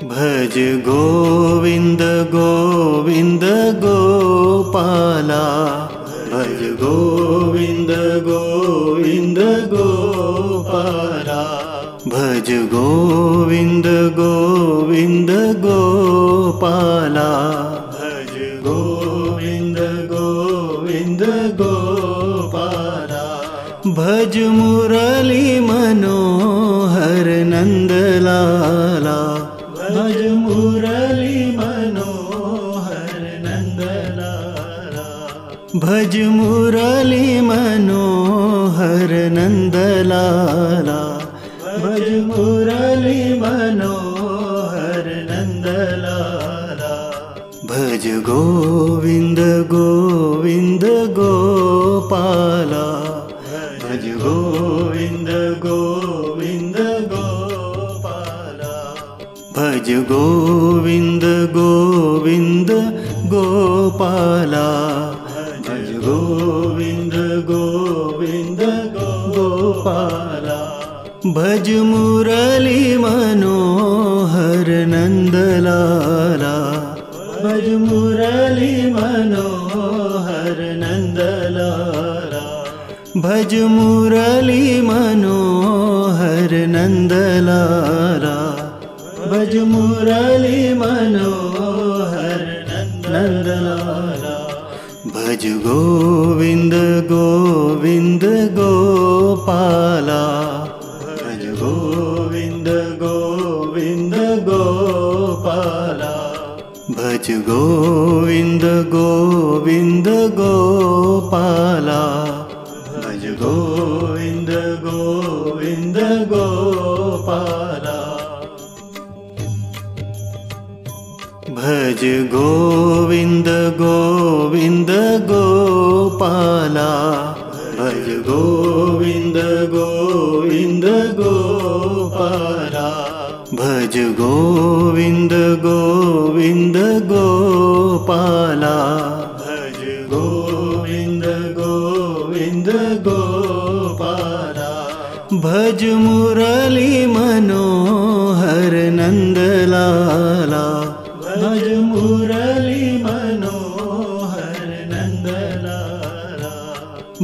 भज गोविंद गोविंद गोपाला। भज गोविंद गोविंद गोपाला। भज गोविंद गोविंद गोपाला। भज गोविंद गोविंद गोपाला। भज मुरली मनोहर नंदलाला। भज मुरली मनोहर नंदलाला। भज मुरली मनोहर नंदलाला। भज मुरली मनोहर नंदलाला। भज गोविंद गोविंद गोपाला। भज गोविंद गोविंद गोपाला। भज गोविंद गोविंद गोपाला। भज गोविंद गोविंद गोपाला। भज मुरली मनोहर नंदलाला। भज मुरली मनोहर नंदलाला। भज मुरली मनोहर नंदलाला। भज मुरली मनोहर नंदलाला। भज गोविंद गोविंद गोपाला। भज गोविंद गोविंद गोपाला। भज गोविंद गोविंद गोपाला। भज गोविंद गोविंद गोपाला। भज गोविंद गोविंद गोपाला। भज गोविंद गोविंद गोपाला। भज गोविंद गोविंद गोपाला। भज गोविंद गोविंद गोपाला। भज मुरली मनोहर नंदलाला। भज मुरली मनोहर नंदलाला।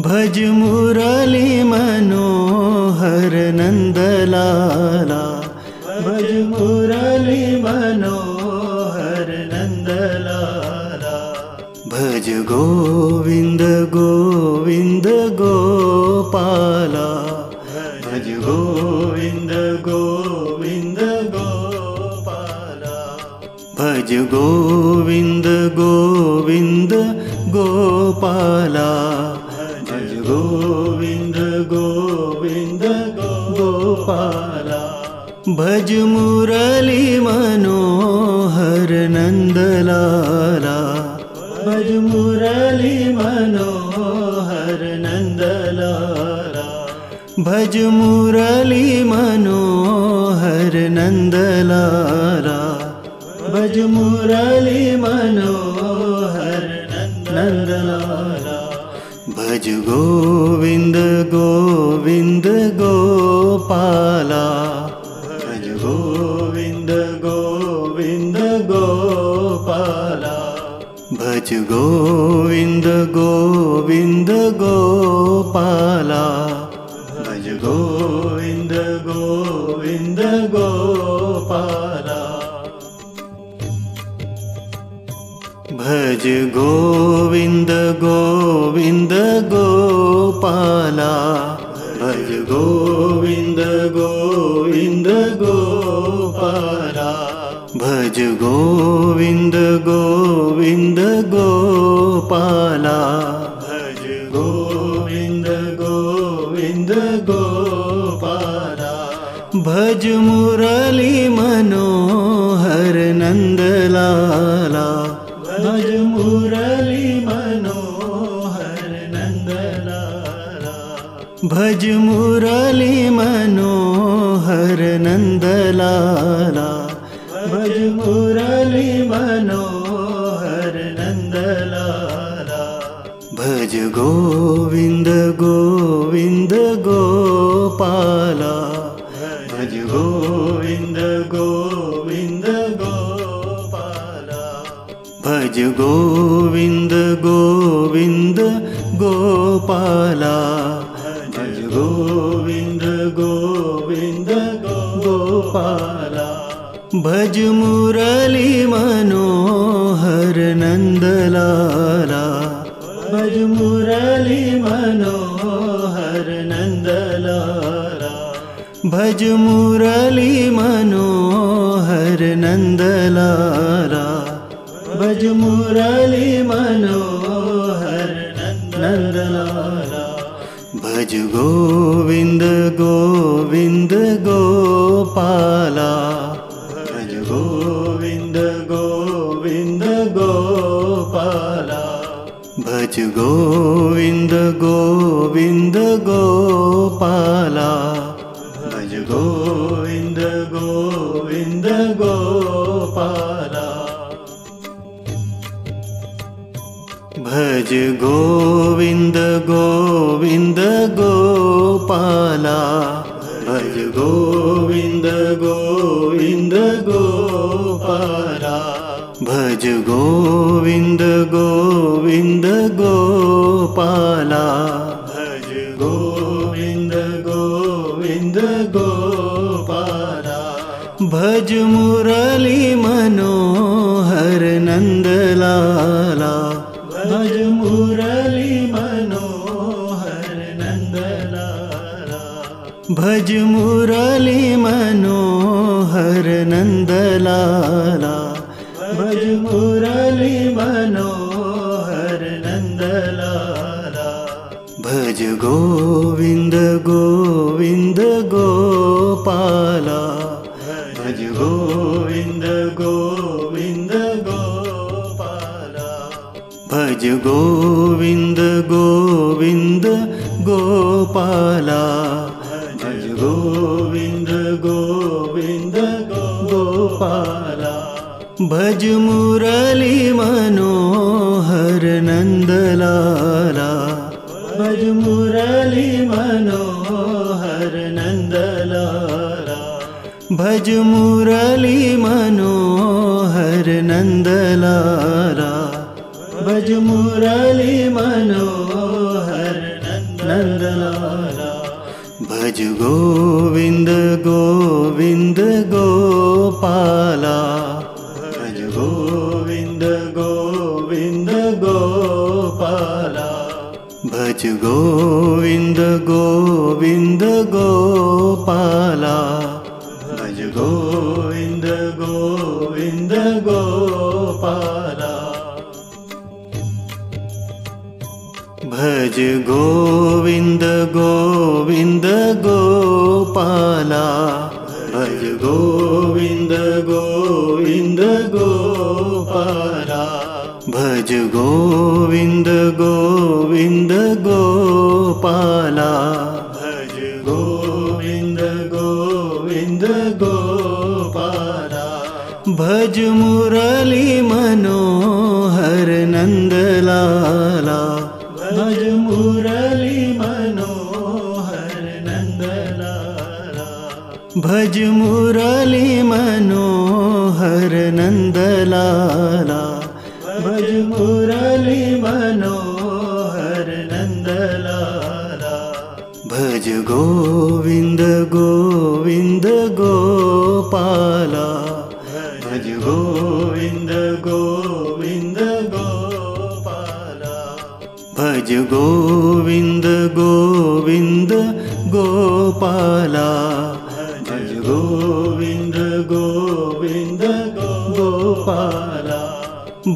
भज मुरली मनोहर नंदलाला। भज मुरली मनोहर नंदलाला। भज गोविंद गोविंद गोपाला। भज गोविंद गोविंद गोपाला। भज गोविंद गोविंद गोपाला। भज गोविंद गोविंद गोपाला। भज मुरली मनोहर नंदलाला। भज मुरली मनोहर नंदलाला। भज मुरली मनोहर नंदलाला। भज मुरली मनोहर नंदलाला। भज गोविंद गोविंद गोपाला। भज गोविंद गोविंद गोपाला। भज गोविंद गोविंद गोपाला। भज गोविंद गोविंद गोपाला। भज गोविंद गोविंद गोपाला। भज गोविंद गोविंद गोपाला। भज गोविंद गोविंद गोपाला। भज गोविंद गोविंद गोपाला। भज मुरली मनोहर नंदलाला। भज मुरली मनोहर नंदलाला। भज मुरली मनोहर नंदलाला। भज मुरली मनोहर नंदलाला। भज गोविंद गोविंद गोपाला। भज गोविंद गोविंद भज गोविंद गोविंद गोपाला भज गोविंद गोविंद गोपाला भज मुरली मनोहर नंदलाला भज मुरली मनोहर नंदलाला भज मुरली मनोहर नंदलाला भज मुरली मनोहर नंदलाला भज गोविंद गोविंद गोपाला भज गोविंद गोविंद गोपाला भज गोविंद गोविंद गोपाला भज गोविंद गोविंद गोपाला भज गोविंद गोविंद गोपाला भज गोविंद गोविंद गोपाला भज गोविंद गोविंद गोपाला भज गोविंद गोविंद गोपाला भज मुरली मनोहर नंदलाला भज मुरली मनोहर नंदलाला भज मुरली मनोहर नंदलाला भज मुरली मनोहर नंदलाला भज गोविंद गोविंद गोपाला भज गोविंद गोविंद गोपाला भज गोविंद गोविंद गोपाला भज गोविंद गोविंद गोपाला भज मुरली मनोहर नंदलाला भज मुरली मनोहर नंदलाला भज मुरली मनोहर नंदलाला भज मुरली मनोहर नंदलाला भज गोविंद गोविंद गोपाला भज गोविंद गोविंद गोपाला भज गोविंद गोविंद गोपाला भज गोविंद गोविंद गोपाला भज गोविंद गोविंद गोपाला भज गोविंद गोविंद गोपाला भज गोविंद गोविंद गोपाला भज गोविंद गोविंद गोपाला भज मुरली मनोहर नंदलाला भज मुरली मनोहर नंदलाला भज मुरली मनोहर नंदलाला भज मुरली मनोहर नंदलाला भज गोविंद गोविंद गोपाला भज गोविंद गोविंद गोपाला भज गोविंद गोविंद गोपाला भज गोविंद गोविंद गोपाला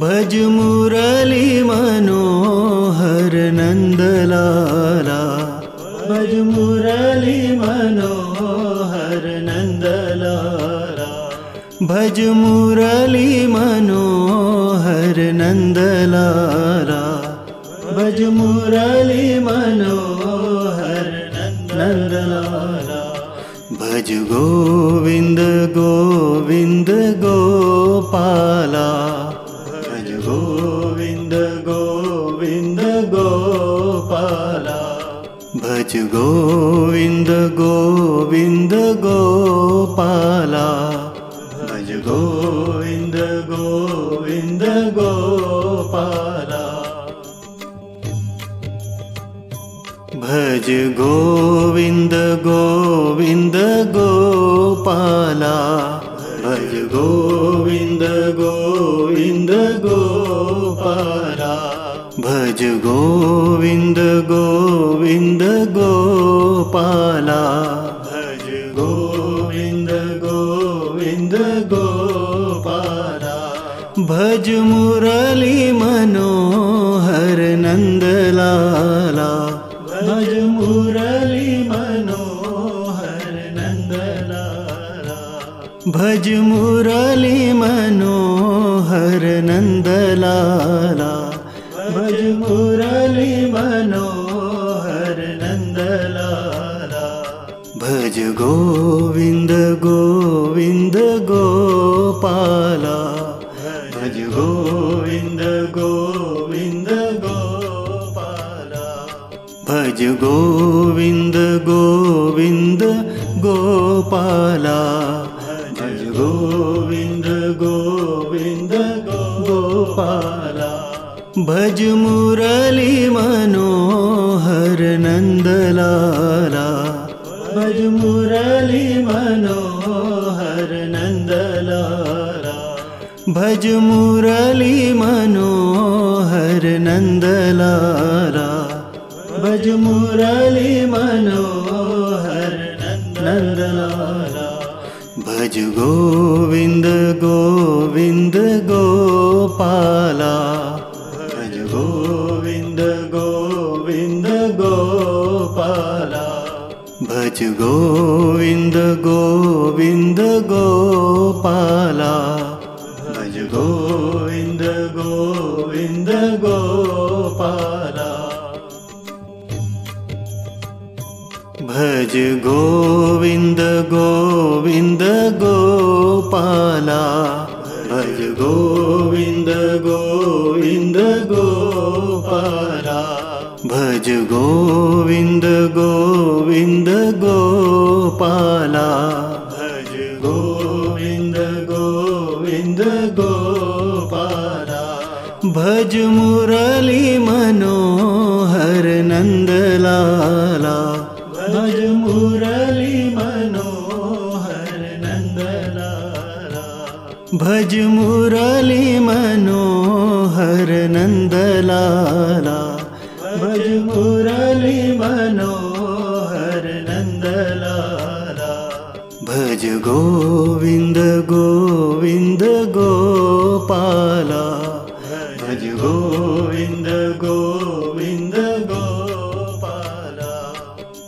भज मुरली मनोहर नंदलाला भज मुरली मनोहर नंदलाला भज मुरली मनोहर नंदलाला भज मुरली मनोहर नंदलाला भज गोविंद गोविंद गोपाला भज गोविंद गोविंद गोपाला भज गोविंद गोविंद गोपाला भज गोविंद गोविंद गोपाला भज गोविंद गोविंद गोपाला भज गोविंद गोविंद गोपाला भज गोविंद गोविंद गोपाला भज गोविंद गोविंद गोपाला भज मुरली मनोहर नंदलाला भज मुरली मनोहर नंदलाला भज मुरली मनोहर नंदलाला भज मुरली मनोहर नंदलाला भज गोविंद गोविंद गोपाला भज गोविंद गोविंद गोपाला भज गोविंद गोविंद गोपाला भज गोविंद गोविंद गोपाला भज मुरली मनोहर नंदलाला भज मुरली मनोहर नंदलाला भज मुरली मनोहर नंदलाला भज मुरली मनोहर नंदलाला भज गोविंद गोविंद गोपाला भज गोविंद गोविंद गोपाला भज गोविंद गोविंद गोपाला भज गोविंद गोविंद गोपाला भज गोविंद गोविंद गोपाला भज गोविंद गोविंद गोपाला भज गोविंद गोविंद गोपाला भज गोविंद गोविंद गोपाला भज मुरली मनोहर नंदलाला भज मुरली मनोहर नंदलाला भज मुरली मनोहर नंदलाला भज मुरली मनोहर नंदलाला भज गोविंद गोविंद गोपाला भज गोविंद गोविंद गोपाला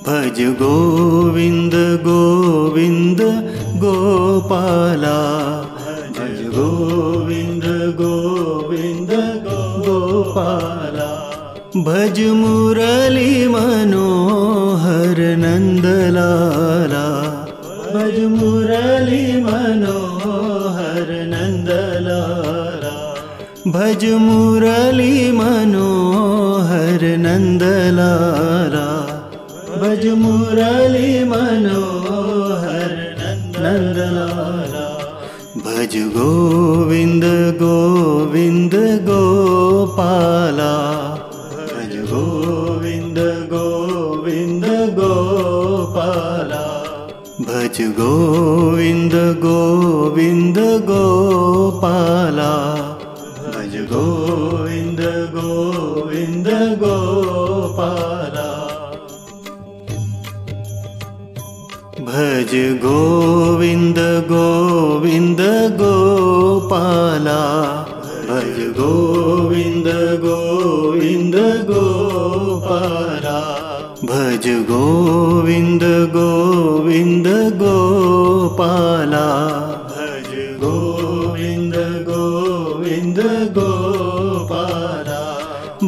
भज गोविंद गोविंद गोपाला भज गोविंद गोविंद गोपाला भज मुरली मनोहर नंदलाला भज मुरली मनोहर नंदलाला भज मुरली मनोहर नंदलाला भज मुरली मनोहर नंदलाला भज गोविंद गोविंद गोपाला भज गोविंद गोविंद गोपाला भज गोविंद गोविंद गोपाला भज गोविंद गोविंद गोपाला भज गोविंद गोविंद गोपाला भज गोविंद गोविंद गोपाला भज गोविंद गोविंद गोपाला भज गोविंद गोविंद गोपाला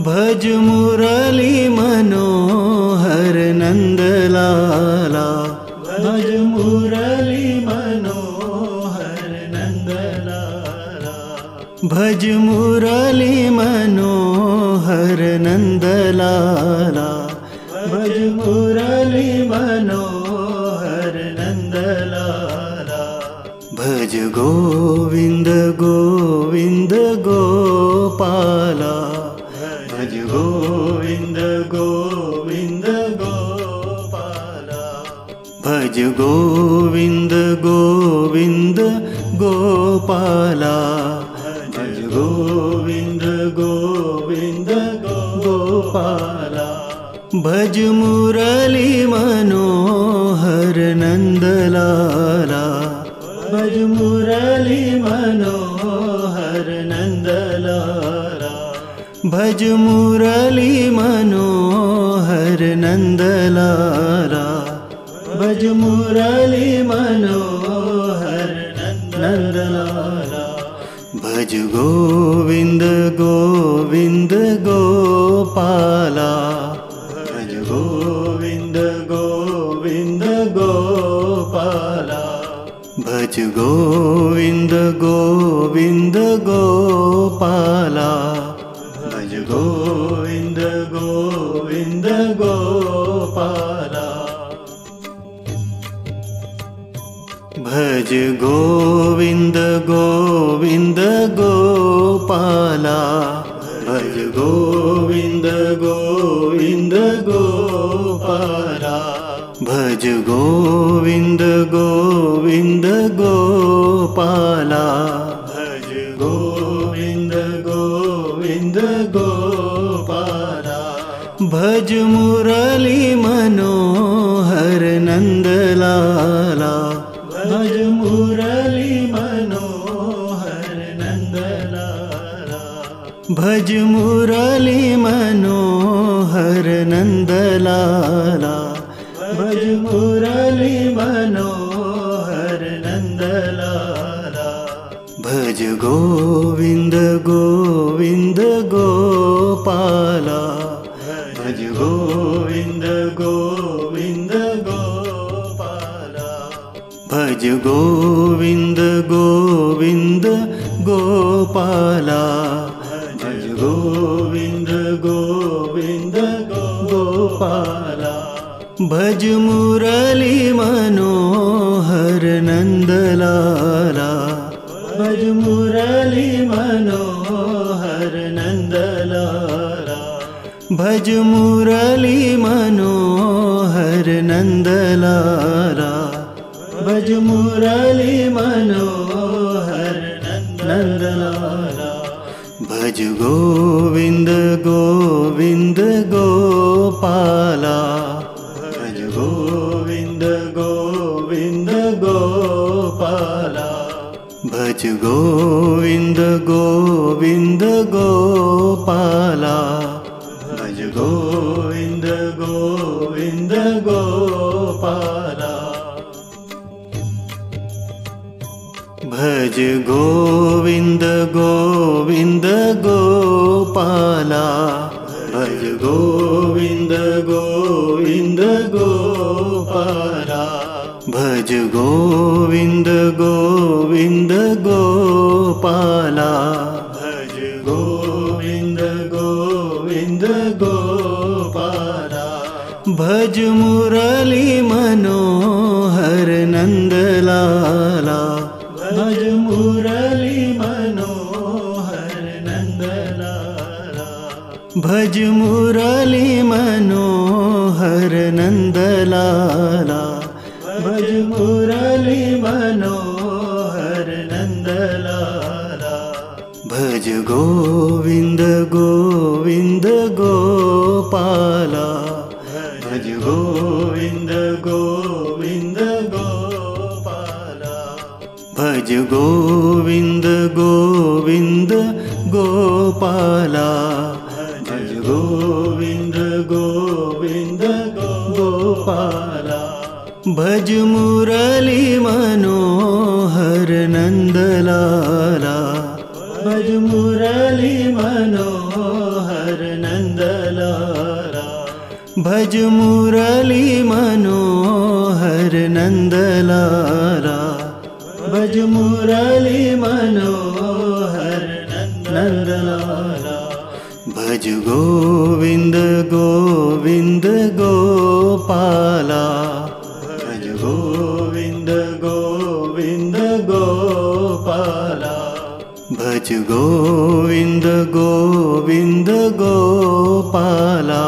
भज मुरली मनोहर नंदलाला भज मुरली मनोहर नंदलाला भज मुरली मनोहर नंदलाला भज मुरली मनोहर नंदलाला भज गोविंद गोविंद गोपाला भज गोविंद गोविंद गोपाला गोविंद गोविंद गोपाला भज गोविंद गोविंद गोपाला भज मुरली मनोहर नंदलाला भज मुरली मनोहर नंदलाला भज मुरली मनोहर नंदलाला भज मुरली मनोहर नंदलाला भज गोविंद गोविंद गोपाला भज गोविंद गोविंद गोपाला भज गोविंद गोविंद गोपाला भज गोविंद गोविंद गोपाला भज गोविंद गोविंद गोपाला भज गोविंद गोविंद गोपाला भज गोविंद गोविंद गोपाला भज गोविंद गोविंद गोपाला भज मुरली मनोहर नंदलाला भज मुरली मनोहर नंदलाला भज मुरली मनोहर नंदलाला भज मुरली मनोहर नंदलाला भज गोविंद गोविंद गोपाला भज गोविंद गोविंद गोपाला भज गोविंद गोविंद गोपाला भज गोविंद गोविंद गोपाला भज मुरली मनोहर नंदलाला भज मुरली मनोहर नंदलाला भज मुरली मनोहर नंदलाला भज मुरली मनोहर नंदलाला भज गोविंद गोविंद गोपाला भज गोविंद गोविंद गोपाला भज गोविंद गोविंद गोपाला भज गोविंद गोविंद गोपाला भज गोविंद गोविंद गोपाला भज गोविंद गोविंद गोपाला भज गोविंद गोविंद गोपाला भज गोविंद गोविंद गोपाला भज मुरली मनोहर नंदलाला भज मुरली मनोहर नंदलाला भज मुरली मनोहर नंदलाला भज मुरली मनोहर नंदलाला भज गोविंद गोविंद गोपाला भज गोविंद गोविंद गोपाला भज गोविंद गोविंद गोपाला भज गोविंद गोविंद गोपाला भज मुरली मनोहर नंदलाला भज मुरली मनोहर नंदलाला भज मुरली मनोहर नंदलाला भज मुरली मनोहर नंदलाला भज गोविंद गोविंद गोपाला भज गोविंद गोविंद गोपाला भज गोविंद गोविंद गोपाला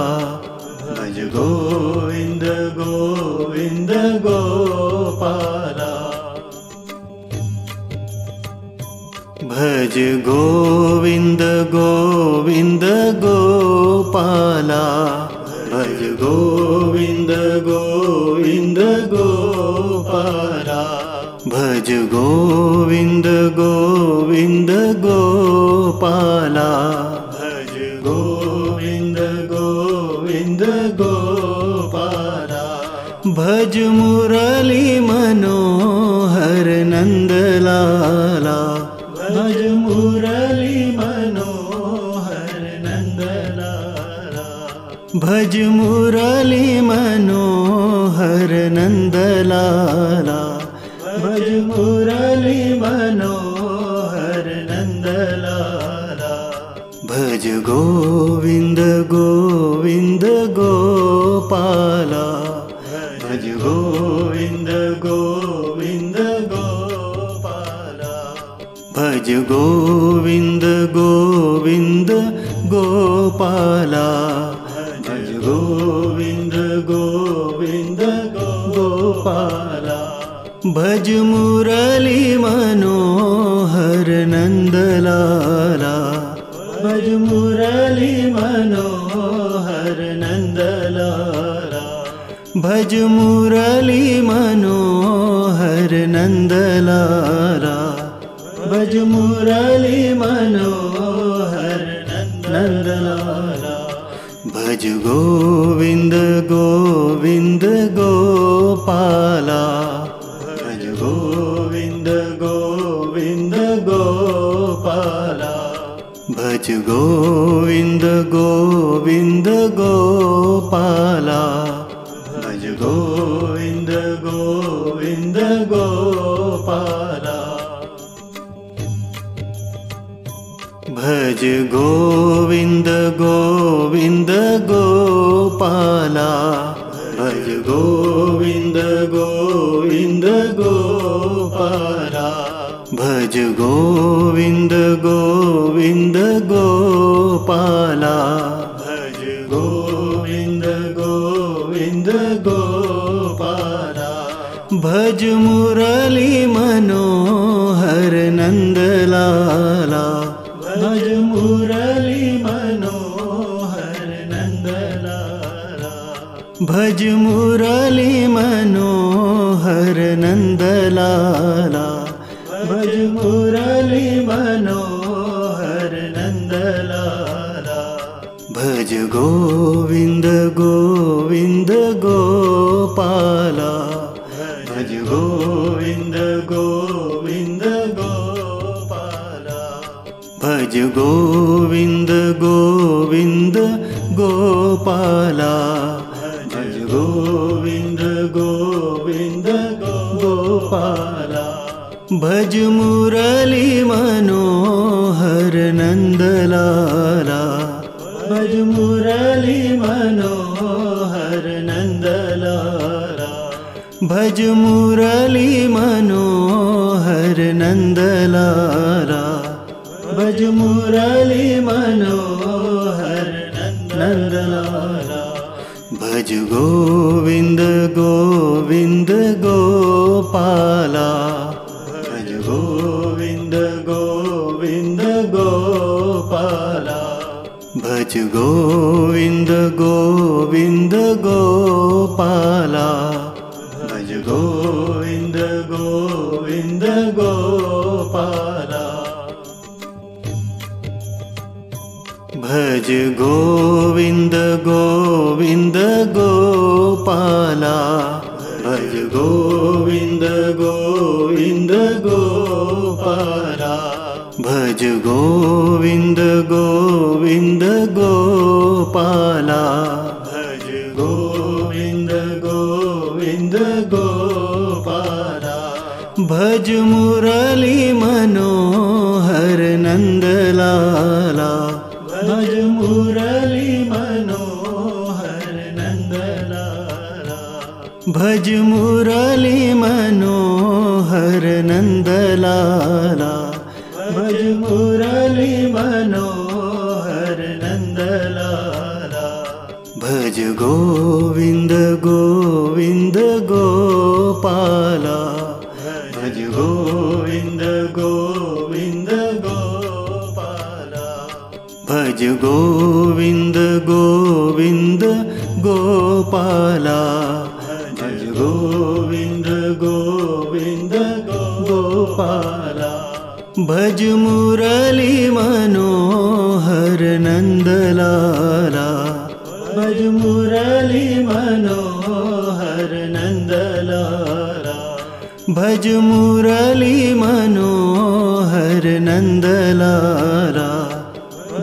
भज गोविंद गोविंद गोपाला भज गोविंद गोविंद गोपाला भज गोविंद गोविंद गोपाला भज गोविंद गोविंद गोपाला भज गोविंद गोविंद गोपाला भज मुरली मनोहर नंदलाला भज मुरली मनोहर नंदलाला भज मुरली मनोहर नंदलाला भज मुरली मनोहर नंदलाला भज गोविंद गोविंद गोपाला भज गोविंद गोविंद गोपाला भज गोविंद गोविंद गोपाला भज गोविंद गोविंद गोपाला भज मुरली मनोहर नंदलाला भज मुरली मनोहर नंदलाला भज मुरली मनोहर नंदलाला भज मुरली मनोहर नंदलाला भज गोविंद गोविंद गोपाला भज गोविंद गोविंद गोपाला भज गोविंद गोविंद गोपाला भज गोविंद गोविंद गोपाला भज गोविंद गोविंद गोपाला भज गोविंद गोविंद गोपाला भज गोविंद गोविंद गोपाला भज गोविंद गोविंद गोपाला भज मुरली मनोहर नंदलाला भज मुरली मनोहर नंदलाला भज मुरली मनोहर नंदलाला भज मुरली मनोहर नंदलाला भज गोविंद गोविंद गोपाला भज गोविंद गोविंद गोपाला भज गोविंद गोविंद गोपाला भज गोविंद गोविंद गोपाला भज मुरली मनोहर नंदलाला भज मुरली मनोहर नंदलाला भज मुरली मनोहर नंदलाला भज मुरली मनोहर नंदलाला भज गोविंद गोविंद गोपाला भज गोविंद गोविंद गोपाला भज गोविंद गोविंद गोपाला भज गोविंद गोविंद गोपाला भज गोविंद गोविंद गोपाला भज गोविंद गोविंद गोपाला भज गोविंद गोविंद गोपाला भज गोविंद गोविंद गोपाला भज मुरली मनोहर नंदलाला भज मुरली मनोहर नंदलाला भज मुरली मनोहर नंदलाला भज मुरली मनोहर नंदलाला भज गोविंद गोविंद गोपाला भज गोविंद गोविंद भज गोविंद गोविंद गोपाला भज गोविंद गोविंद गोपाला भज मुरली मनोहर नंदलाला भज मुरली मनोहर नंदलाला भज मुरली मनोहर नंदलाला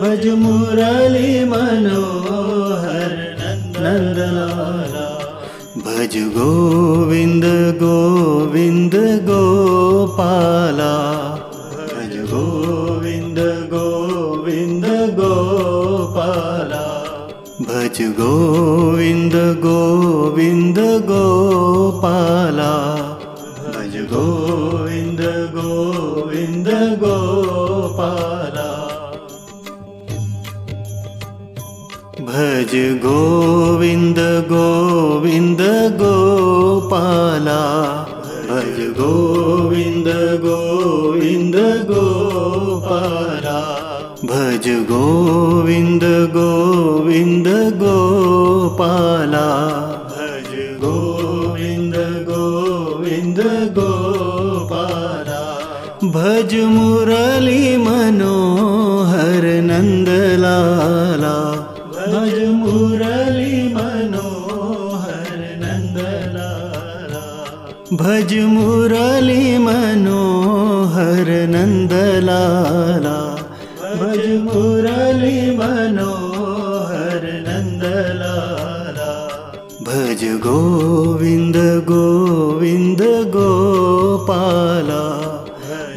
भज मुरली मनोहर नंदलाला भज गोविंद गोविंद गोपाला भज गोविंद गोविंद गोपाला भज गोविंद गोविंद गोपाला भज गोविंद गोविंद गोपाला भज गोविंद गोविंद गोपाला भज गोविंद गोविंद गोपाला भज गोविंद गोविंद गोपाला भज गोविंद गोविंद गोपाला भज मुरली मनोहर नंदलाला भज मुरली मनोहर नंदलाला भज मुरली मनोहर नंदलाला भज मुरली मनोहर नंदलाला भज गोविंद गोविंद गोपाला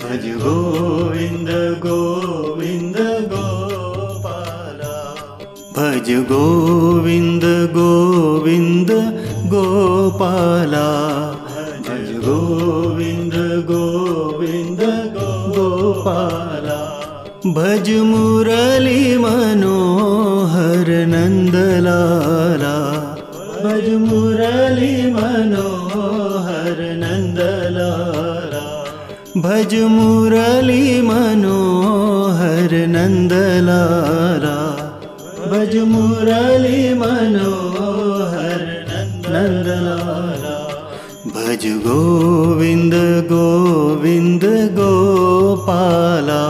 भज गोविंद गोविंद गोपाला भज गोविंद गोविंद गोपाला भज गोविंद गोविंद गोपाला भज मुरली मनोहर नंदलाला भज मुरली मनोहर नंदलाला भज मुरली मनोहर नंदलाला भज मुरली मनोहर नंदलाला भज गोविंद गोविंद गोपाला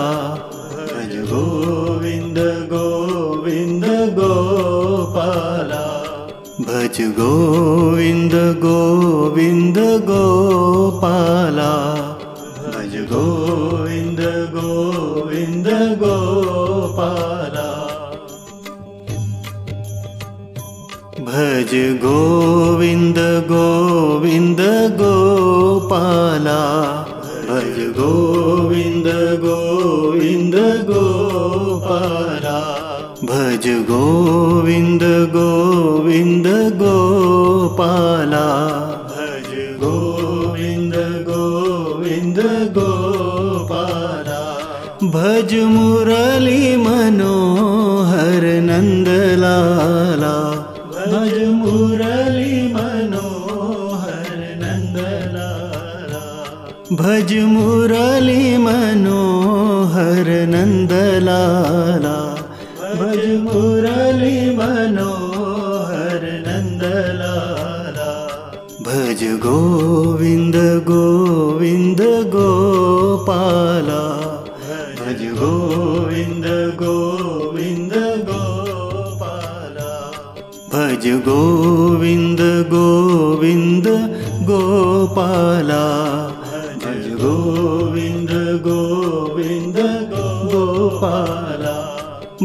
भज गोविंद गोविंद गोपाला भज गोविंद गोविंद गोपाला भज गोविंद गोविंद गोपाला भज गोविंद गोविंद गोपाला भज गोविंद गोविंद गोपाला भज गोविंद गोविंद गोपाला भज गोविंद गोविंद गोपाला भज मुरली मनोहर नंदलाला भज मुरली मनोहर नंदलाला भज मुरली मनोहर नंदलाला भज मुरली मनोहर नंदलाला भज गोविंद गोविंद गोपाला भज गोविंद गोविंद गोपाला भज गोविंद गोविंद गोपाला भज गोविंद गोविंद गोपाला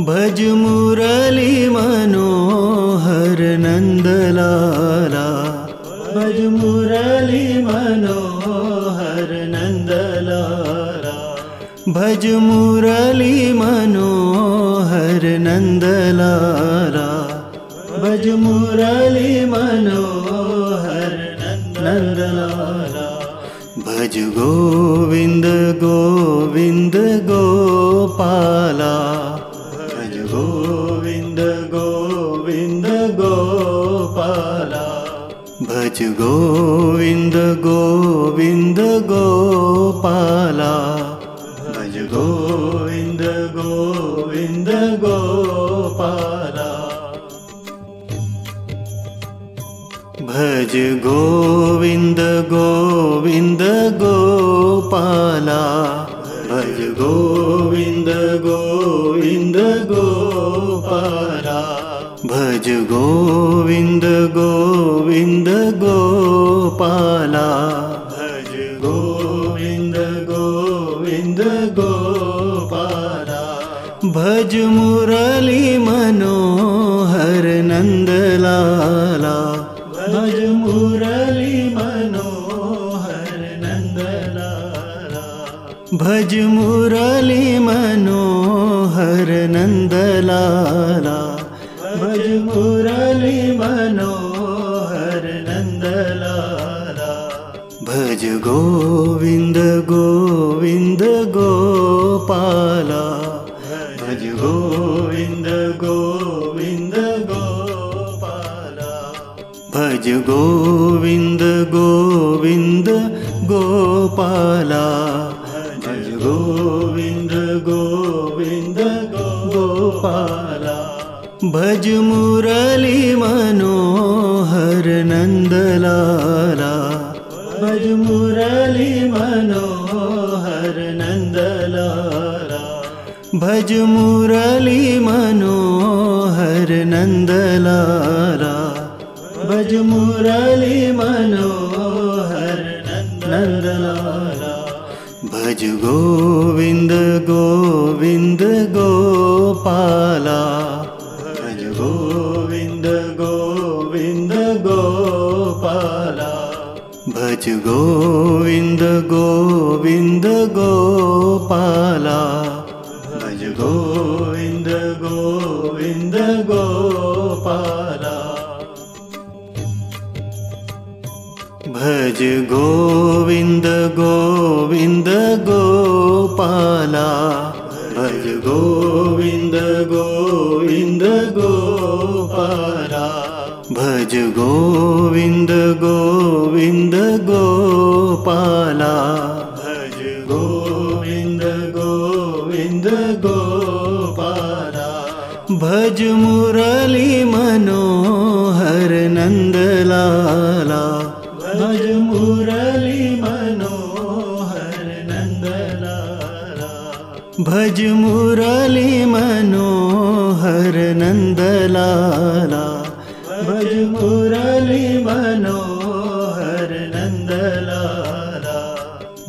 भज मुरली मनोहर नंदलाला भज मुरली मनोहर नंदलाला भज मुरली मनोहर नंदलाला भज मुरली मनोहर नंदलाला भज गोविंद गोविंद गोपाला भज गोविंद गोविंद गोपाला भज गोविंद गोविंद गोपाला भज गोविंद गोविंद गोपाला गोपाला भज गोविंद गोविंद गोपाला भज गोविंद गोविंद गोपाला भज गोविंद गोविंद गोपाला भज मुरली मनोहर नंदलाला भज मुरली मनोहर नंदलाला भज मुरली मनोहर नंदलाला भज मुरली मनोहर नंदलाला भज गोविंद गोविंद गोपाला भज गोविंद गोविंद गोपाला भज गोविंद गोविंद गोपाला भज गोविंद गोविंद गोपाला भज मुरली मनोहर नंदलाला भज मुरली मनोहर नंदलाला भज मुरली मनोहर नंदलाला भज मुरली मनोहर नंदलाला भज गोविंद गोविंद गोपाला भज गोविंद गोविंद गोपाला भज गोविंद गोविंद गोपाला भज गोविंद गोविंद गोपाला भज गोविंद गोविंद गोपाला भज गोविंद गोविंद गोपाला भज गोविंद गोविंद गोपाला भज गोविंद गोविंद गोपाला भज मुरली मनोहर नंदलाला भज मुरली मनोहर नंदलाला भज मुरली मनोहर नंदलाला भज मुरली मनोहर नंदलाला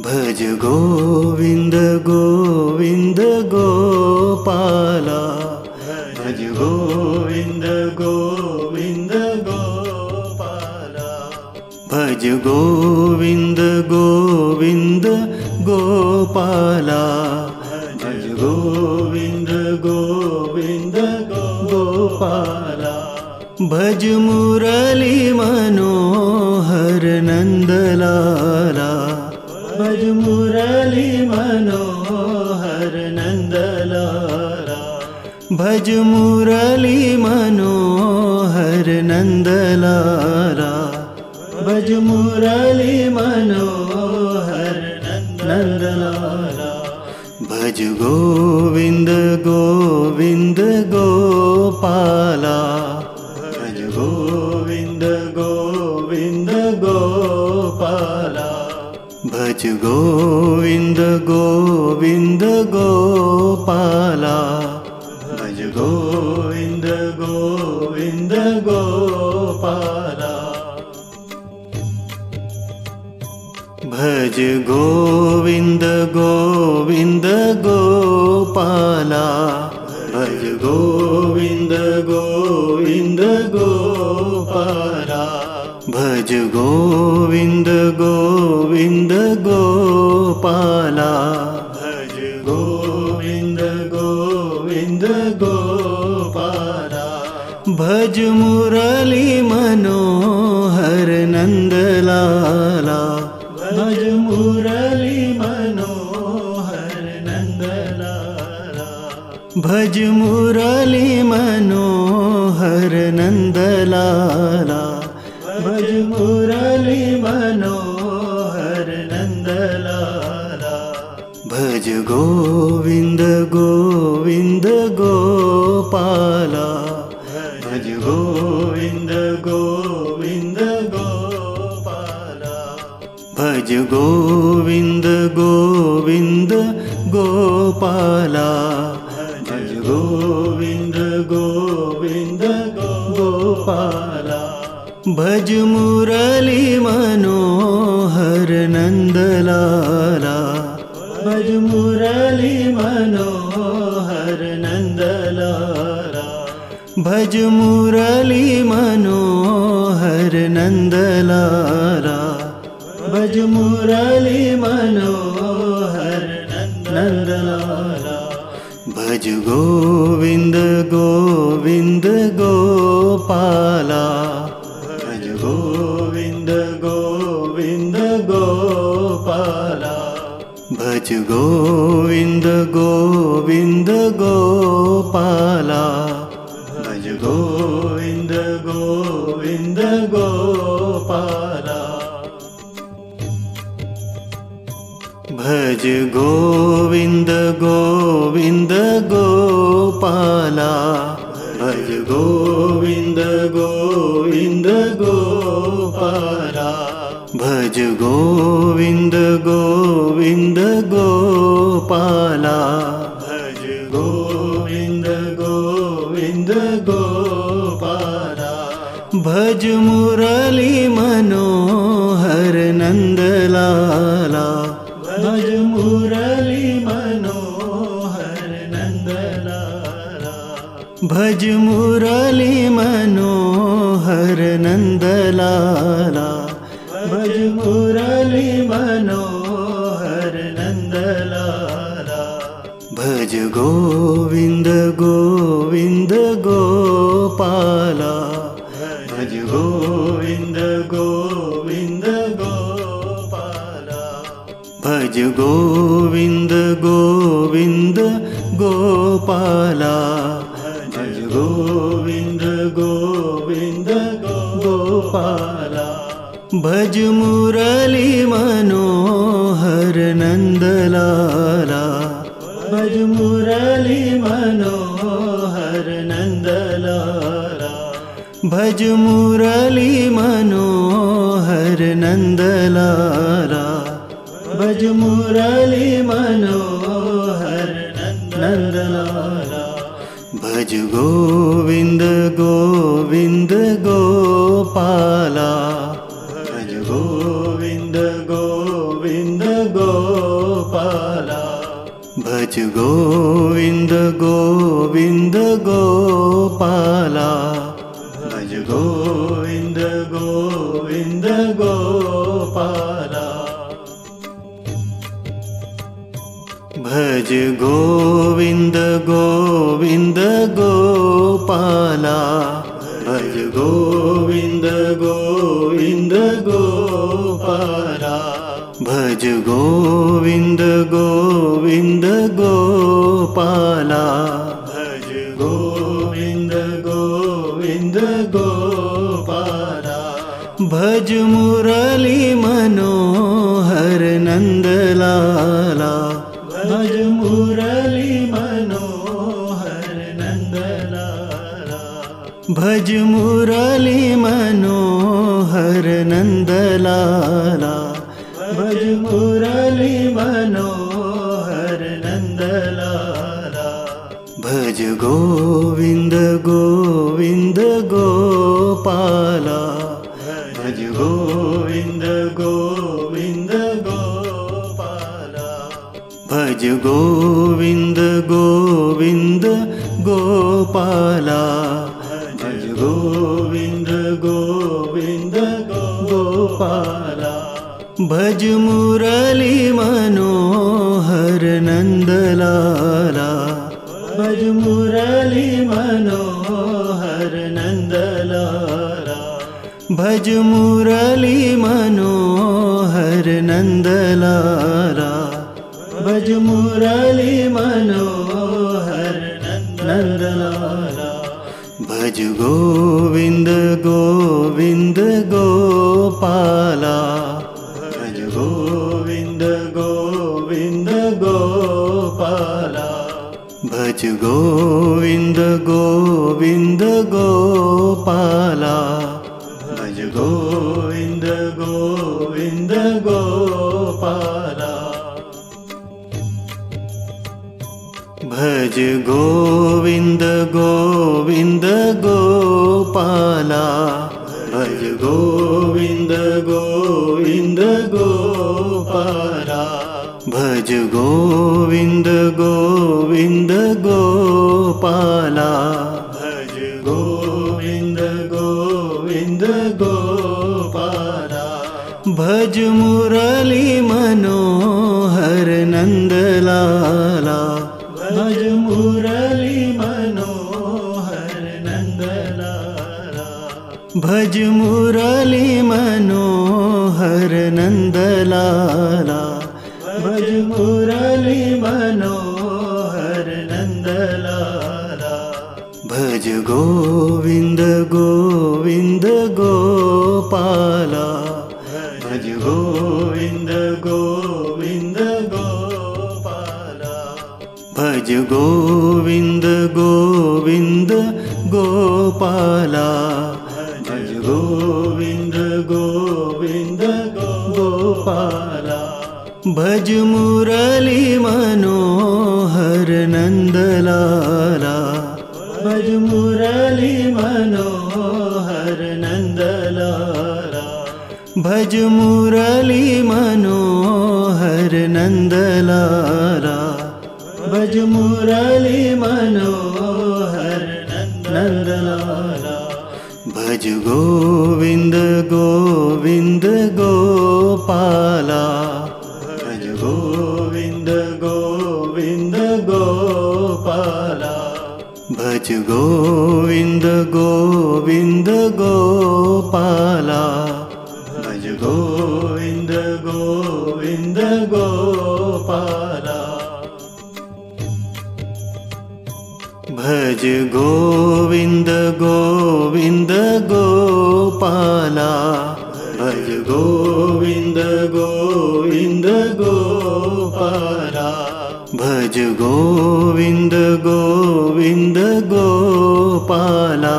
भज गोविंद गोविंद गोपाला भज गोविंद गोविंद गोपाला भज गोविंद गोविंद गोपाला भज गोविंद गोविंद गोपाला भज मुरली मनोहर नंदलाला भज मुरली मनोहर नंदलाला भज मुरली मनोहर नंदलाला भज मुरली मनोहर नंदलाला भज गोविंद गोविंद गोपाला भज गोविंद गोविंद गोपाला भज गोविंद गोविंद गोपाला भज गोविंद गोविंद गोपाला भज गोविंद गोविंद गोपाला भज गोविंद गोविंद गोपाला भज गोविंद गोविंद गोपाला भज गोविंद गोविंद गोपाला भज मुरली मनोहर नंदलाला भज मुरली मनोहर नंदलाला भज मुरली मनोहर नंदलाला भज मुरली मनोहर नंदलाला भज गोविंद गोविंद गोपाला भज गोविंद गोविंद गोपाला भज भज गोविंद गोविंद गोपाला भज गोविंद गोविंद गोपाला भज मुरली मनोहर नंदलाला भज मुरली मनोहर नंदलाला भज मुरली मनोहर नंदलाला भज मुरली मनोहर नंदलाला भज गोविंद गोविंद गोपाला भज गोविंद गोविंद गोपाला भज गोविंद गोविंद गोपाला भज गोविंद गोविंद गोपाला भज गोविंद गोविंद गोपाला भज गोविंद गोविंद गोपाला भज गोविंद गोविंद गोपाला भज गोविंद गोविंद गोपाला भज मुरली मनोहर नंदलाला भज मुरली मनोहर नंदलाला भज मुरली मनोहर नंदलाला भज मुरली मनोहर नंदलाला भज गोविंद गोविंद गोपाला भज गोविंद गोविंद गोपाला भज गोविंद गोविंद गोपाला भज गोविंद गोविंद गोपाला भज मुरली मनोहर नंदलाला भज मुरली मनोहर नंदलाला भज मुरली मनोहर नंदलाला भज मुरली मनोहर नंदलाला भज गोविंद गोविंद गोपाला भज गोविंद गोविंद गोपाला भज गोविंद गोविंद गोपाला भज गोविंद गोविंद गोपाला भज गोविंद गोविंद गोपाला भज गोविंद गोविंद गोपाला भज गोविंद गोविंद गोपाला भज गोविंद गोविंद गोपाला भज मुरली मनोहर नंदलाला भज मुरली मनोहर नंदलाला भज मुरली मनोहर नंदलाला भज मुरली मनोहर नंदलाला भज गोविंद गोविंद गोपाला भज गोविंद गोविंद गोपाला भज गोविंद गोविंद गोपाला भज गोविंद गोविंद गोपाला भज मुरली मनोहर नंदलाला भज मुरली मनोहर नंदलाला भज मुरली मनोहर नंदलाला भज मुरली मनोहर नंदलाला भज गोविंद गोविंद गोपाला भज गोविंद गोविंद गोपाला भज गोविंद गोविंद गोपाला भज गोविंद गोविंद गोपाला भज गोविंद गोविंद गोपाला भज गोविंद गोविंद गोपाला भज गोविंद गोविंद गोपाला भज गोविंद गोविंद गोपाला भज मुरली मनोहर नंदलाला भज मुरली मनोहर नंदलाला भज मुरली मनोहर नंदलाला भज मुरली मनोहर नंदलाला भज गोविंद गोविंद गोपाला भज गोविंद गोविंद गोपाला भज गोविंद गोविंद गोपाला भज गोविंद गोविंद गोपाला भज मुरली मनोहर नंदलाला भज मुरली मनोहर नंदलाला भज मुरली मनोहर नंदलाला भज मुरली मनोहर नंदलाला भज गोविंद गोविंद गोपाला भज गोविंद गोविंद गोपाला भज गोविंद गोविंद गोपाला भज गोविंद गोविंद गोपाला भज गोविंद गोविंद गोपाला भज गोविंद गोविंद गोपाला भज गोविंद गोविंद गोपाला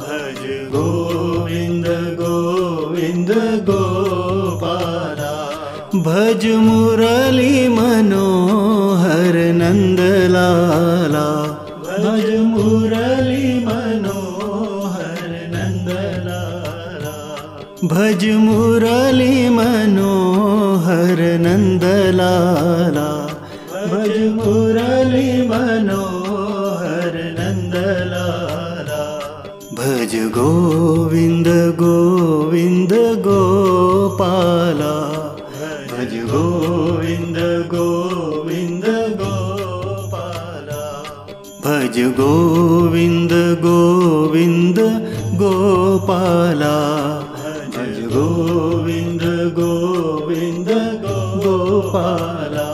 भज गोविंद गोविंद गोपाला भज मुरली मनोहर नंदलाला भज मुरली मनोहर नंदलाला भज मुरली मनोहर नंदलाला भज मुरली मनोहर नंदलाला भज गोविंद गोविंद गोपाला भज गोविंद गोविंद गोपाला भज गोविंद गोविंद गोपाला भज गोविंद गोविंद गोपाला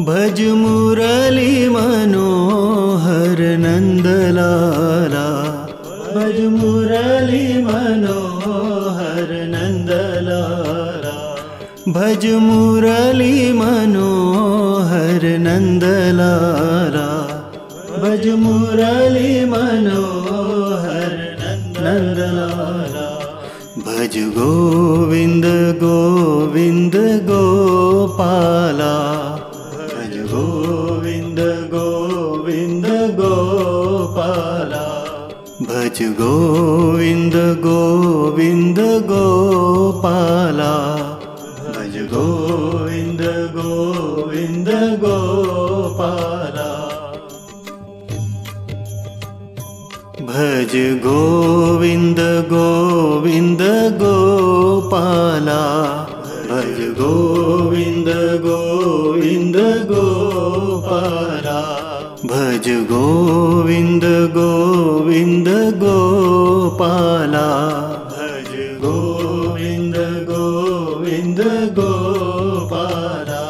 भज मुरली मनोहर नंदलाला भज मुरली मनोहर नंदलाला भज मुरली मनोहर नंदलाला भज मुरली मनोहर नंदलाला भज गोविंद गोविंद गोपाला भज गोविंद गोविंद गोपाला भज गोविंद गोविंद गोपाला भज गोविंद गोविंद गोपाला भज गोविंद गोविंद गोपाला भज गोविंद गोविंद गोपाला भज गोविंद गोविंद गोपाला भज गोविंद गोविंद गोपाला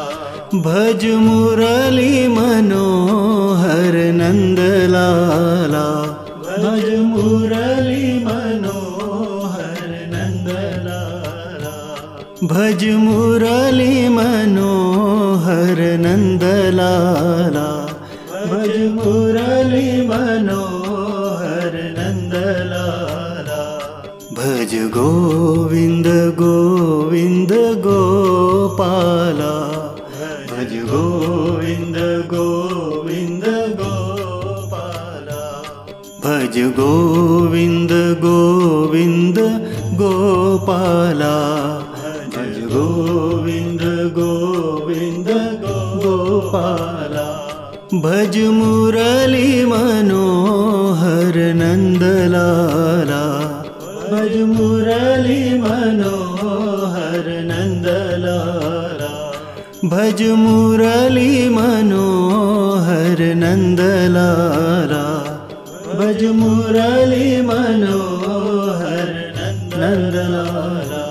भज मुरली मनोहर नंदलाला भज मुरली मनोहर नंदलाला भज मुरली मनोहर नंदलाला भज मुरली मनोहर नंदलाला भज गोविंद गोविंद गोपाला भज गोविंद गोविंद भज गोविंद गोविंद गोपाला भज गोविंद गोविंद गोपाला भज मुरली मनोहर नंदलाला भज मुरली मनोहर नंदलाला भज मुरली मनोहर नंदलाला भज मुरली मनोहर नंदलाला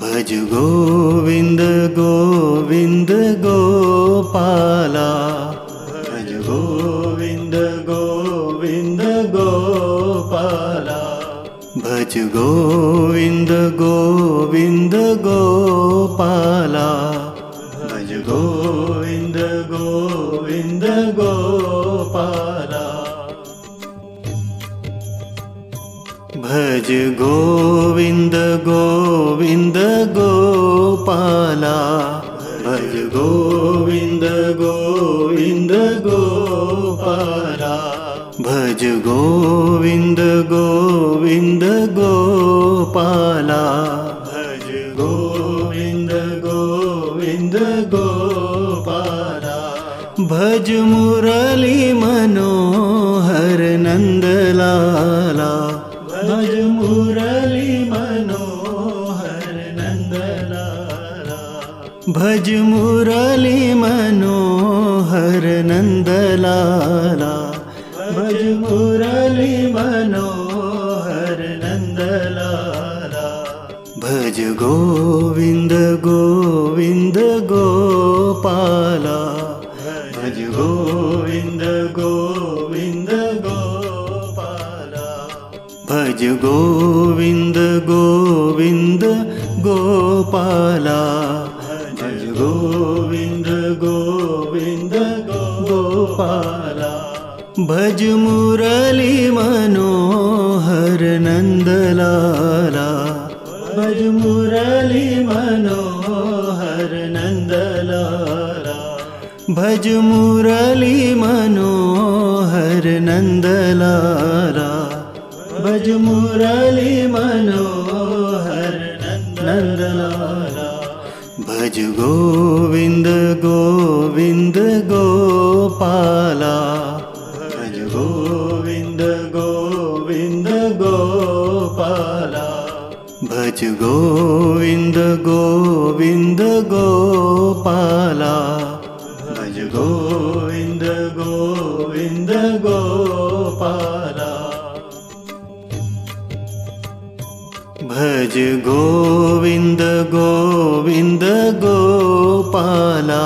भज गोविंद गोविंद गोपाला भज गोविंद गोविंद गोपाला भज गोविंद गोविंद गोपाला भज गोविंद गोविंद गोपाला भज गोविंद गोविंद गोपाला भज गोविंद गोविंद गोपाला भज गोविंद गोविंद गोपाला भज गोविंद गोविंद गोपाला भज मुरली मनोहर नंदलाला भज मुरली मनोहर नंदलाला भज मुरली मनोहर नंदलाला भज मुरली मनोहर नंदलाला भज गोविंद गोविंद गोपाला भज गोविंद गोविंद गोपाला भज गोविंद गोविंद गोपाला भज गोविंद गोविंद गोपाला भज मुरली मनोहर नंदलाला भज मुरली मनोहर नंदलाला भज मुरली मनोहर नंदलाला भज मुरली मनोहर नंदलाला भज गोविंद गोविंद गोपाला भज गोविंद गोविंद गोपाला भज गोविंद गोविंद गोपाला भज गोविंद गोविंद गोपाला भज गोविंद गोविंद गोपाला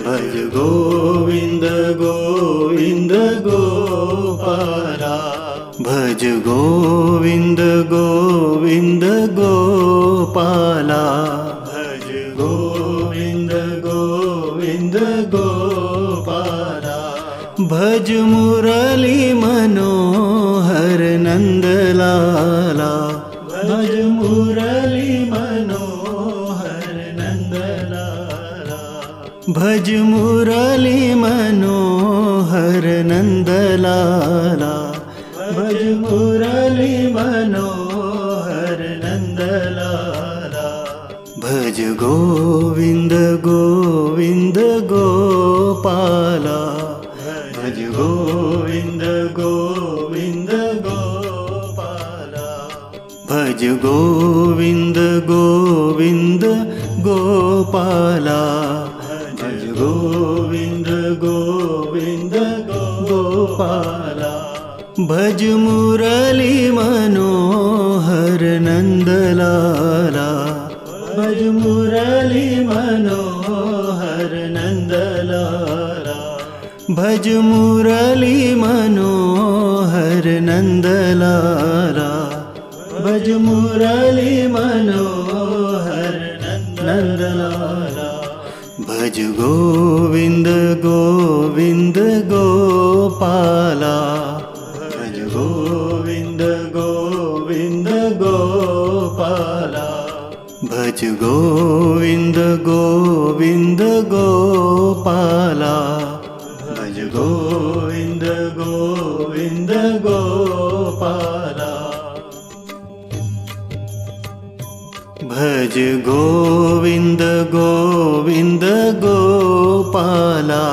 भज गोविंद गोविंद गोपाला भज गोविंद गोविंद गोपाला भज गोविंद गोविंद गोपाला भज मुरली मनोहर नंदलाला भज मुरली मनोहर नंदलाला भज मुरली मनोहर नंदलाला भज मुरली मनोहर नंदलाला भज गोविंद गोविंद गोपाला भज गोविंद गोविंद गोपाला भज गोविंद गोविंद गोपाला भज गोविंद गोविंद गोपाला भज मुरली मनोहर नंदलाला भज मुरली मनोहर नंदलाला भज मुरली मनोहर नंदलाला भज मुरली मनोहर नंदलाला भज गोविंद गोविंद गोपाला भज गोविंद गोविंद गोपाला भज गोविंद गोविंद गोपाला भज गोविंद गोविंद गोपाला भज गोविंद गोविंद गोपाला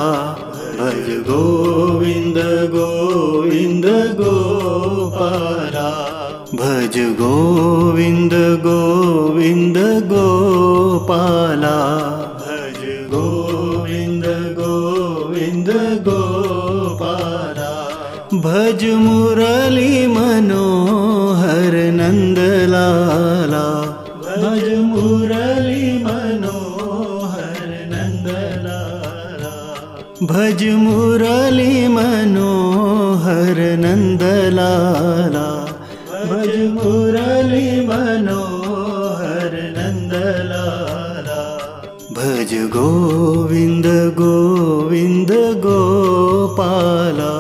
भज गोविंद गोविंद गोपाला भज गोविंद गोविंद गोपाला भज गोविंद गोविंद गोपाला भज मुरली मनोहर नंदलाला भज मुरली मनोहर नंदलाला भज मुरली मनोहर नंदलाला भज मुरली मनोहर नंदलाला भज गोविंद गोविंद गोपाला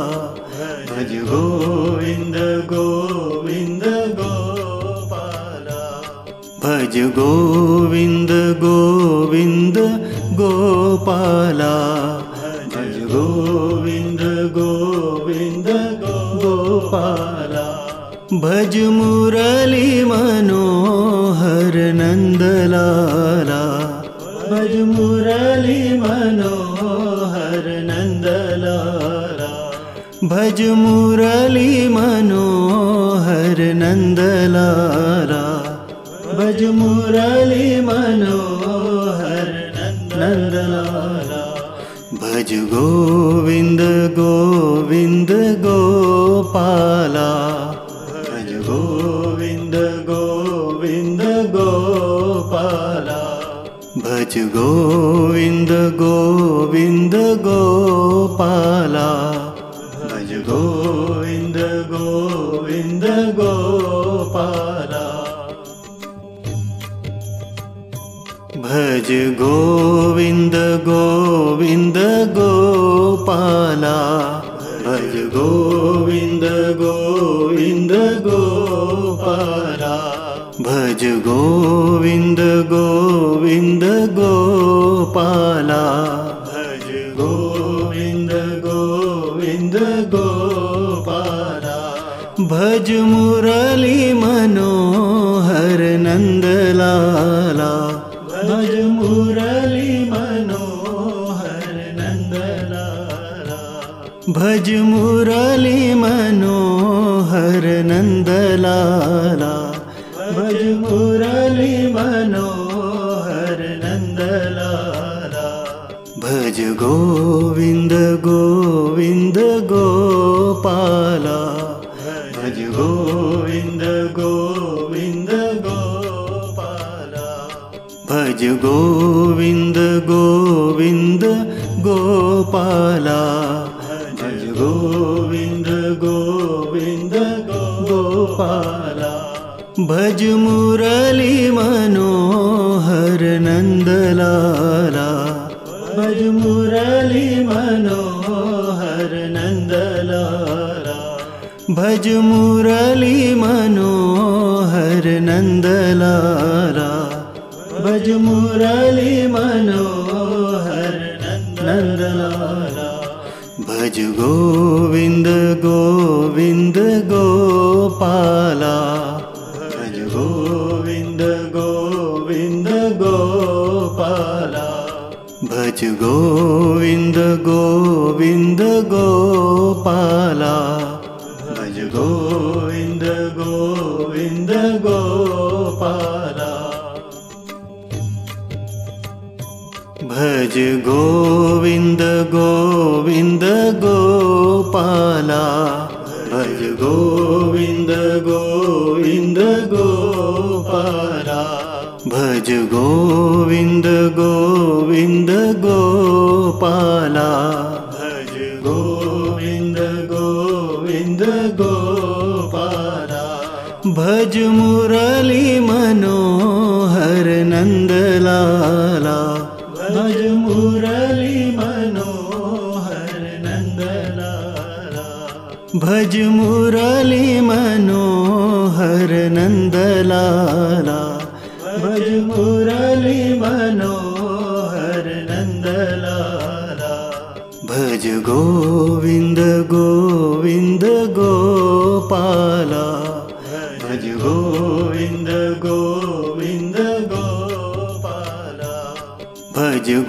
भज गोविंद गोविंद गोपाला भज गोविंद गोविंद गोपाला भज गोविंद गोविंद गोपाला भज मुरली मनोहर नंदलाला भज मुरली मनोहर नंदलाला भज मुरली मनोहर नंदलाला भज मुरली मनोहर नंदलाला भज गोविंद गोविंद गोपाला भज गोविंद गोविंद गोपाला भज गोविंद गोविंद गोपाला भज गोविंद गोविंद गोपाला भज गोविंद गोविंद गोपाला भज गोविंद गोविंद गोपाला भज गोविंद गोविंद गोपाला भज गोविंद गोविंद गोपाला भज मुरली मनोहर नंदलाला भज मुरली मनोहर नंदलाला भज मुरली मनोहर नंदलाला भज मुरली मनोहर नंदलाला भज गोविंद गोविंद गोपाला भज गोविंद गोविंद गोपाला भज गोविंद गोविंद गोपाला भज गोविंद गोविंद गोपाला भज मुरली मनोहर नंदलाला भज मुरली मनोहर नंदलाला भज मुरली मनोहर नंदलाला भज मुरली मनोहर नंदलाला भज गोविंद गोविंद गोपाला भज गोविंद गोविंद गोपाला भज गोविंद गोविंद गोपाला भज गोविंद गोविंद गोपाला भज गोविंद गोविंद गोपाला भज गोविंद गोविंद गोपाला भज गोविंद गोविंद गोपाला भज गोविंद गोविंद गोपाला भज मुरली मनोहर नंदलाला भज मुरली मनोहर नंदलाला भज मुरली मनोहर नंदलाला भज मुरली मनोहर नंदलाला भज गोविंद गोविंद गोपाला भज गोविंद गोविंद गोपाला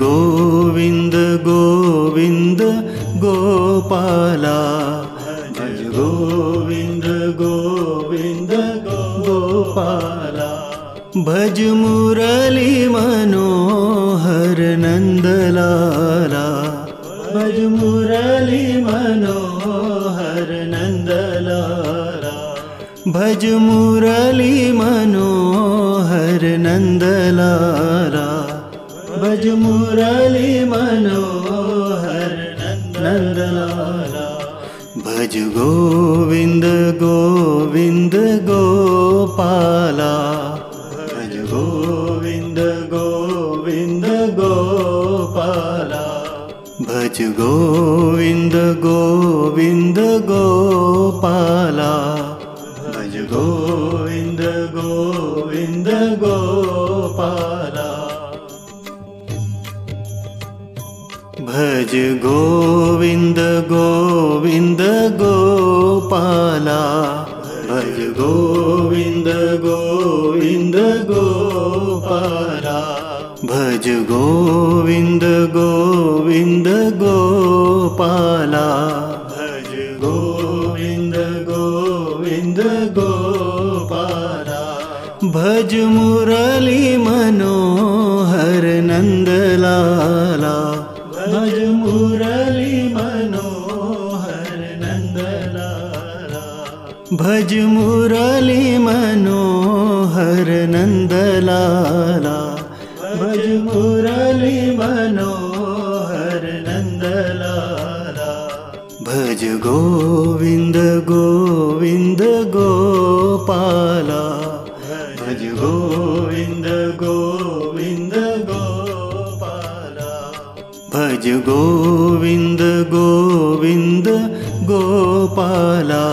गोविंद गोविंद गोपाला भज गोविंद गोविंद गोपाला भज मुरली मनोहर नंदलाला भज मुरली मनोहर नंदलाला भज मुरली मनोहर नंदलाला भज मुरली मनोहर नंदलाला भज गोविंद गोविंद गोपाला भज गोविंद गोविंद गोपाला भज गोविंद गोविंद गोपाला भज गोविंद गोविंद गोपाला भज गोविंद गोविंद गोपाला भज गोविंद गोविंद गोपाला भज गोविंद गोविंद गोपाला भज गोविंद गोविंद गोपाला भज मुरली मनोहर नंदलाला भज मुरली मनोहर नंदलाला भज मुरली मनोहर नंदलाला भज मुरली मनोहर नंदलाला भज गोविंद गोविंद गोपाला भज गोविंद गोविंद गोपाला भज गोविंद गोविंद गोपाला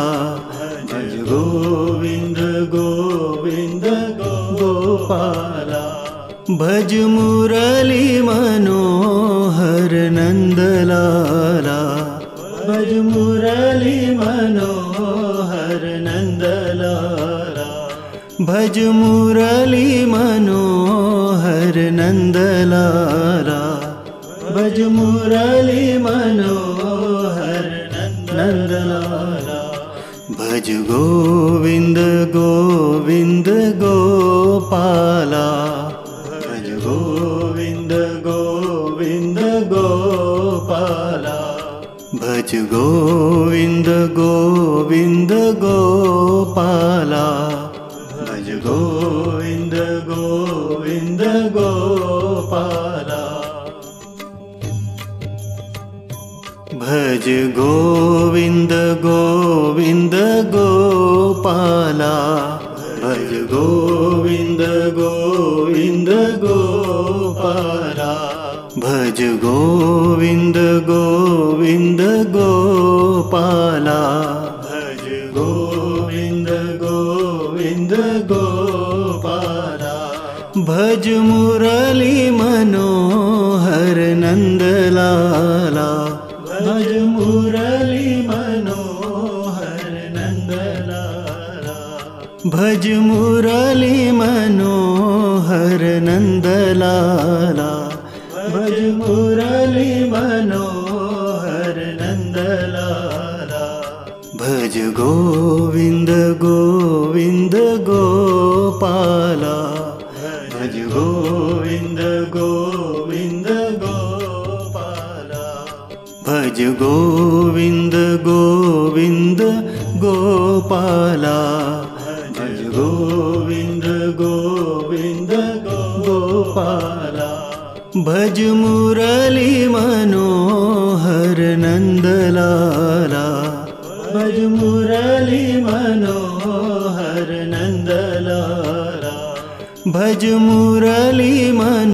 भज गोविंद गोविंद गोपाला भज मुरली मनोहर नंदलाला भज मुरली मनोहर नंदलाला भज मुरली मनोहर नंदलाला भज मुरली मनोहर नंदलाला भज गोविंद गोविंद गोपाला भज गोविंद गोविंद गोपाला भज गोविंद गोविंद गोपाला भज गोविंद गोविंद गोपाला भज गोविंद गोविंद गोपाला भज गोविंद गोविंद गोपाला भज गोविंद गोविंद गोपाला भज गोविंद गोविंद गोपाला भज मुरली मनोहर नंदलाला भज मुरली मनोहर नंदलाला भज मुरली मनोहर नंदलाला भज मुरली मनोहर नंदलाला भज गोविंद गोविंद गोपाला भज गोविंद गोविंद गोपाला भज गोविंद गोविंद गोपाला भज गोविंद गोविंद गोपाला भज मुरली मनोहर नंदलाला भज मुरली मनोहर नंदलाला भज मुरली मन